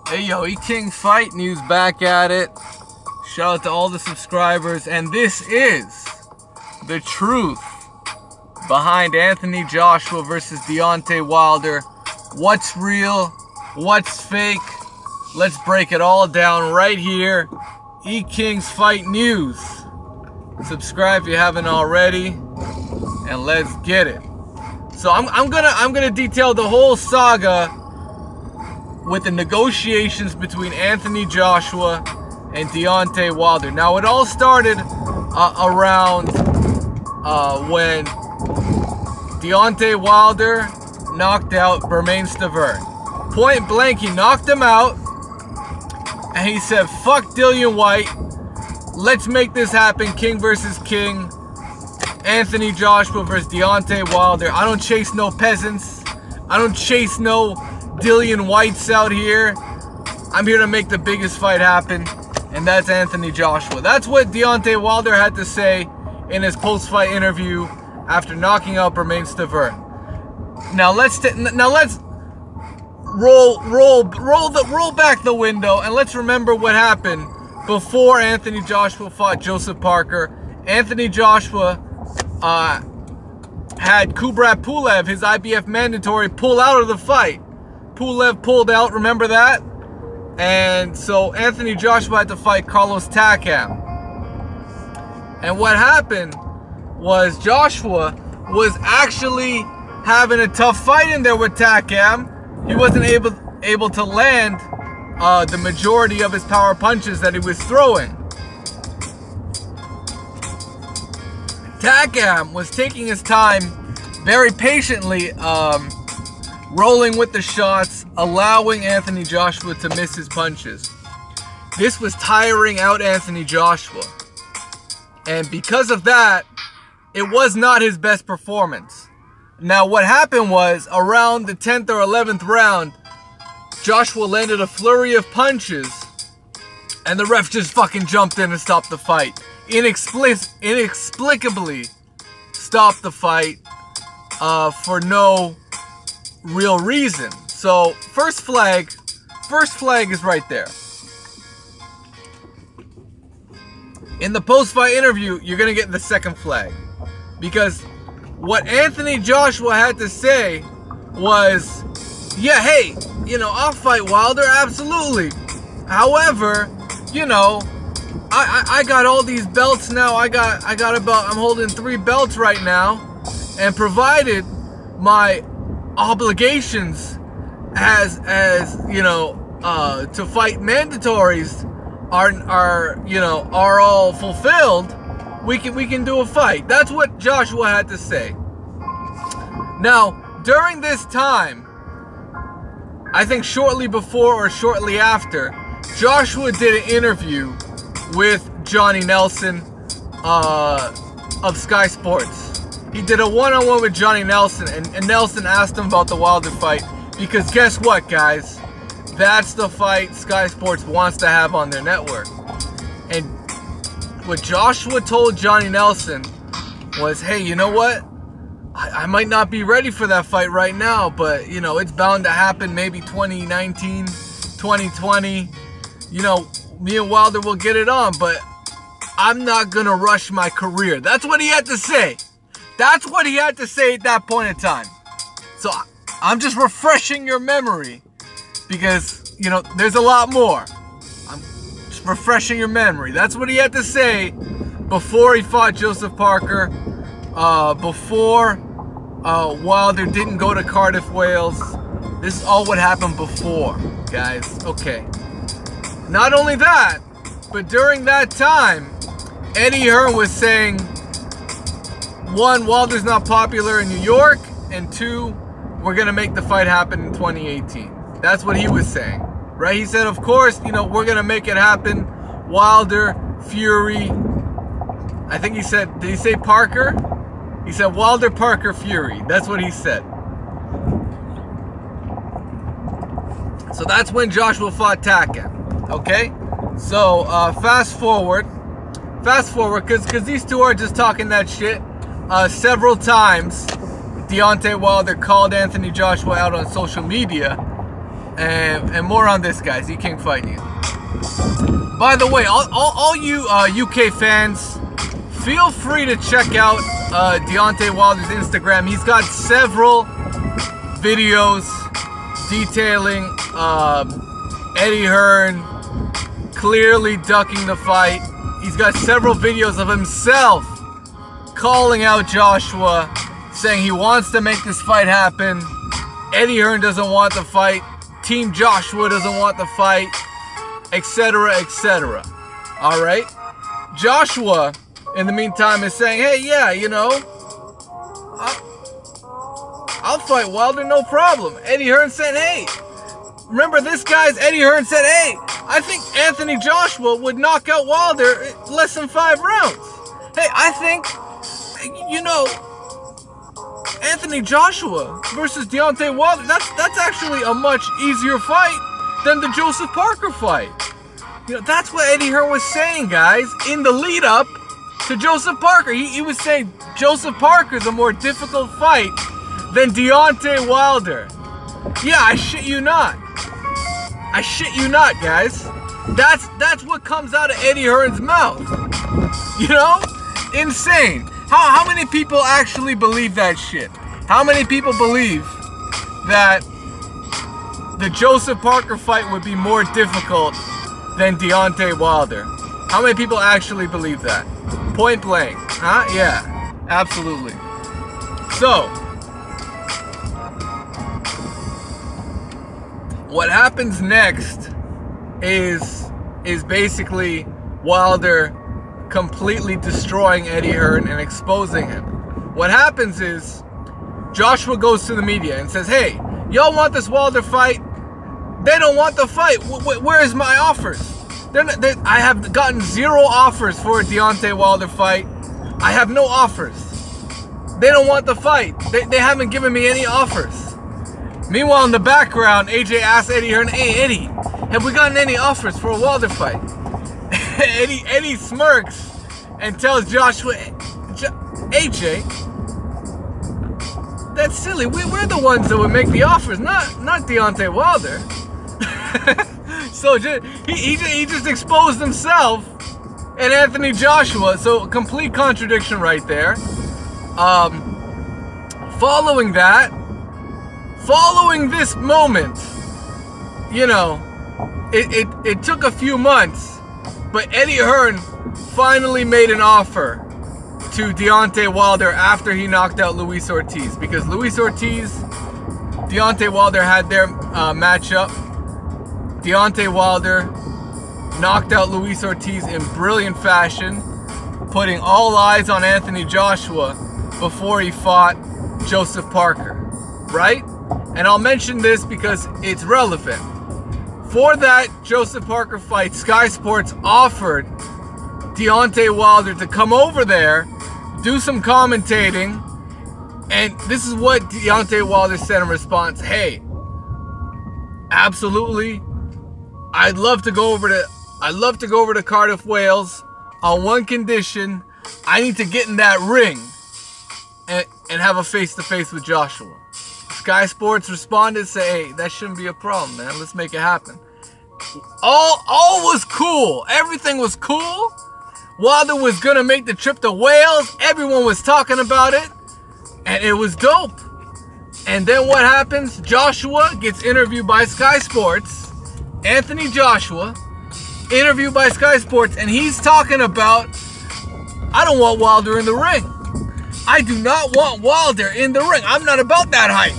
Hey yo, E-King Fight News back at it. Shout out to all the subscribers. And this is the truth behind Anthony Joshua versus Deontay Wilder. What's real? What's fake? Let's break it all down right here. E-King's Fight News. Subscribe if you haven't already. And let's get it. So I'm gonna detail the whole saga with the negotiations between Anthony Joshua and Deontay Wilder. Now, it all started around when Deontay Wilder knocked out Bermane Stiverne. Point blank, he knocked him out, and he said, fuck Dillian White, let's make this happen, king versus king. Anthony Joshua versus Deontay Wilder. I don't chase no peasants. I don't chase no Dillian Whites out here. I'm here to make the biggest fight happen, and that's Anthony Joshua. That's what Deontay Wilder had to say in his post-fight interview after knocking out Bermane Stiverne. Now let's roll back the window and let's remember what happened before Anthony Joshua fought Joseph Parker. Anthony Joshua had Kubrat Pulev, his IBF mandatory, pull out of the fight. Pulev pulled out, remember that? And so Anthony Joshua had to fight Carlos Takam. And what happened was Joshua was actually having a tough fight in there with Takam. He wasn't able to land the majority of his power punches that he was throwing. Takam was taking his time very patiently, rolling with the shots, allowing Anthony Joshua to miss his punches. This was tiring out Anthony Joshua. And because of that, it was not his best performance. Now what happened was, around the 10th or 11th round, Joshua landed a flurry of punches, and the ref just fucking jumped in and stopped the fight. Inexplicably stopped the fight for no real reason. So first flag is right there. In the post-fight interview, you're gonna get the second flag, because what Anthony Joshua had to say was, yeah, hey, I'll fight Wilder, absolutely. However, I got all these belts now. I'm holding 3 belts right now, and provided my obligations as to fight mandatories are all fulfilled, we can do a fight. That's what Joshua had to say. Now, during this time, I think shortly before or shortly after, Joshua did an interview with Johnny Nelson of Sky Sports. He did a one-on-one with Johnny Nelson, and Nelson asked him about the Wilder fight, because guess what, guys? That's the fight Sky Sports wants to have on their network. And what Joshua told Johnny Nelson was, hey, you know what? I might not be ready for that fight right now, but, it's bound to happen maybe 2019, 2020. Me and Wilder will get it on, but I'm not going to rush my career. That's what he had to say. That's what he had to say at that point in time. So I'm just refreshing your memory, because, there's a lot more. I'm just refreshing your memory. That's what he had to say before he fought Joseph Parker, before Wilder didn't go to Cardiff, Wales. This is all what happened before, guys. Okay. Not only that, but during that time, Eddie Hearn was saying, 1, Wilder's not popular in New York, and 2, we're going to make the fight happen in 2018. That's what he was saying, right? He said, of course, we're going to make it happen. Wilder, Fury. I think he said, did he say Parker? He said Wilder, Parker, Fury. That's what he said. So that's when Joshua fought Takam. Okay? So, fast forward, because these two are just talking that shit. Several times, Deontay Wilder called Anthony Joshua out on social media And more on this, guys. E-King Fight News. By the way, all you UK fans, feel free to check out Deontay Wilder's Instagram. He's got several videos detailing Eddie Hearn clearly ducking the fight. He's got several videos of himself calling out Joshua, saying he wants to make this fight happen. Eddie Hearn doesn't want the fight. Team Joshua doesn't want the fight, etc., etc. All right? Joshua, in the meantime, is saying, hey, yeah, you know, I'll fight Wilder, no problem. Eddie Hearn said, hey, remember this guy's Eddie Hearn said, hey, I think Anthony Joshua would knock out Wilder in less than 5 rounds. Hey, I think, you know, Anthony Joshua versus Deontay Wilder, that's actually a much easier fight than the Joseph Parker fight. You know, that's what Eddie Hearn was saying, guys, in the lead up to Joseph Parker. He was saying Joseph Parker's a more difficult fight than Deontay Wilder. Yeah, I shit you not. I shit you not, guys. That's what comes out of Eddie Hearn's mouth. You know? Insane. How many people actually believe that shit? How many people believe that the Joseph Parker fight would be more difficult than Deontay Wilder? How many people actually believe that? Point blank. Huh? Yeah. Absolutely. So, what happens next is basically Wilder completely destroying Eddie Hearn and exposing him. What happens is Joshua goes to the media and says, hey, y'all want this Wilder fight? They don't want the fight. Where's my offers? I have gotten 0 offers for a Deontay Wilder fight. I have no offers. They don't want the fight. They haven't given me any offers. Meanwhile, in the background, AJ asks Eddie Hearn, hey, Eddie, have we gotten any offers for a Wilder fight? Eddie smirks and tells Joshua, AJ, that's silly. We're the ones that would make the offers, not Deontay Wilder. So he just exposed himself and Anthony Joshua. So complete contradiction right there. Following this moment, you know, it took a few months. But Eddie Hearn finally made an offer to Deontay Wilder after he knocked out Luis Ortiz. Because Luis Ortiz, Deontay Wilder had their matchup. Deontay Wilder knocked out Luis Ortiz in brilliant fashion, putting all eyes on Anthony Joshua before he fought Joseph Parker. Right? And I'll mention this because it's relevant. For that Joseph Parker fight, Sky Sports offered Deontay Wilder to come over there, do some commentating, and this is what Deontay Wilder said in response. Hey, absolutely, I'd love to go over to Cardiff, Wales on one condition. I need to get in that ring and have a face-to-face with Joshua. Sky Sports responded, say, hey, that shouldn't be a problem, man. Let's make it happen. All was cool. Everything was cool. Wilder was gonna make the trip to Wales. Everyone was talking about it. And it was dope. And then what happens? Joshua gets interviewed by Sky Sports. Anthony Joshua, interviewed by Sky Sports. And he's talking about, I don't want Wilder in the ring. I do not want Wilder in the ring. I'm not about that hype.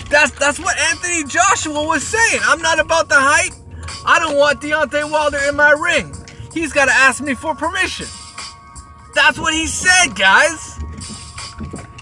That's what Anthony Joshua was saying. I'm not about the hype. I don't want Deontay Wilder in my ring. He's got to ask me for permission. That's what he said, guys.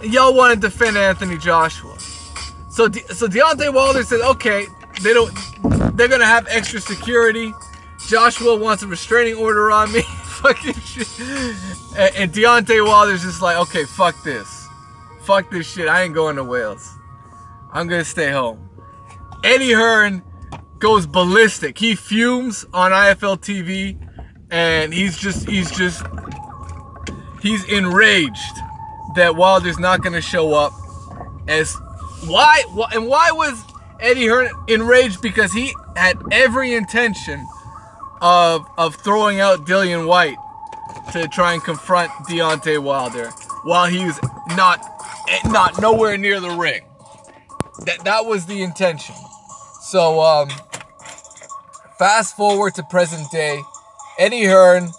And y'all want to defend Anthony Joshua. So Deontay Wilder said, okay, they're going to have extra security. Joshua wants a restraining order on me. Fucking shit. And Deontay Wilder's just like, okay, fuck this. Fuck this shit. I ain't going to Wales. I'm going to stay home. Eddie Hearn goes ballistic. He fumes on IFL TV, and he's enraged that Wilder's not going to show up. Why Eddie Hearn enraged because he had every intention of throwing out Dillian White to try and confront Deontay Wilder while he was not nowhere near the ring. That was the intention. So fast forward to present day, Eddie Hearn.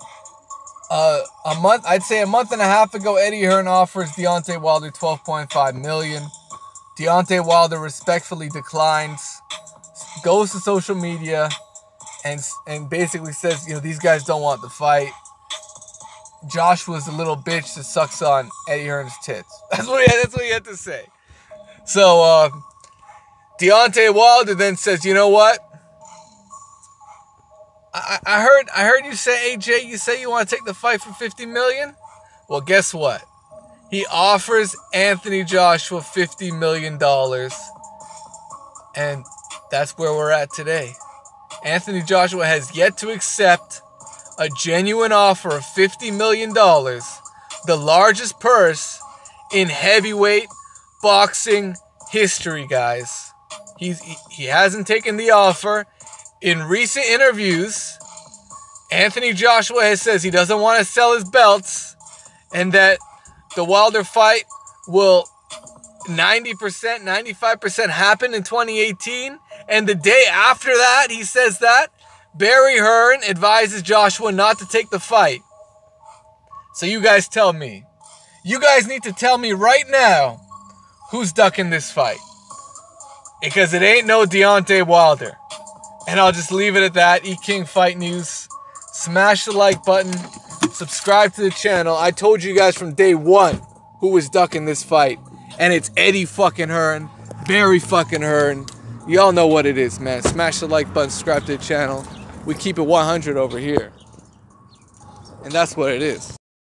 I'd say a month and a half ago, Eddie Hearn offers Deontay Wilder $12.5 million. Deontay Wilder respectfully declines, goes to social media, and basically says, these guys don't want the fight. Joshua's a little bitch that sucks on Eddie Hearn's tits. That's what he had to say. So Deontay Wilder then says, you know what? I heard you say, AJ, you say you want to take the fight for $50 million? Well, guess what? He offers Anthony Joshua $50 million. And that's where we're at today. Anthony Joshua has yet to accept a genuine offer of $50 million, the largest purse in heavyweight boxing history, guys. He hasn't taken the offer. In recent interviews, Anthony Joshua has says he doesn't want to sell his belts and that the Wilder fight will 90%, 95% happen in 2018. And the day after that, he says that Barry Hearn advises Joshua not to take the fight. So you guys tell me. You guys need to tell me right now who's ducking this fight. Because it ain't no Deontay Wilder. And I'll just leave it at that. E-King Fight News. Smash the like button. Subscribe to the channel. I told you guys from day one who was ducking this fight. And it's Eddie fucking Hearn. Barry fucking Hearn. Y'all know what it is, man. Smash the like button. Subscribe to the channel. We keep it 100 over here. And that's what it is.